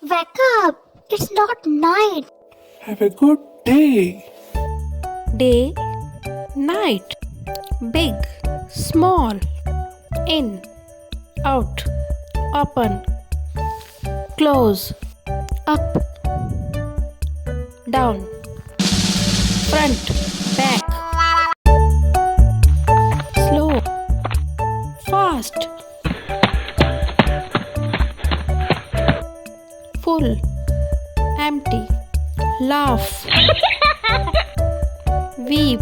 Wake up! It's not night. Have a good day. Day, night, big, small, in, out, open, close, up, down, front, back, slow, fast, full, empty, laugh, weep,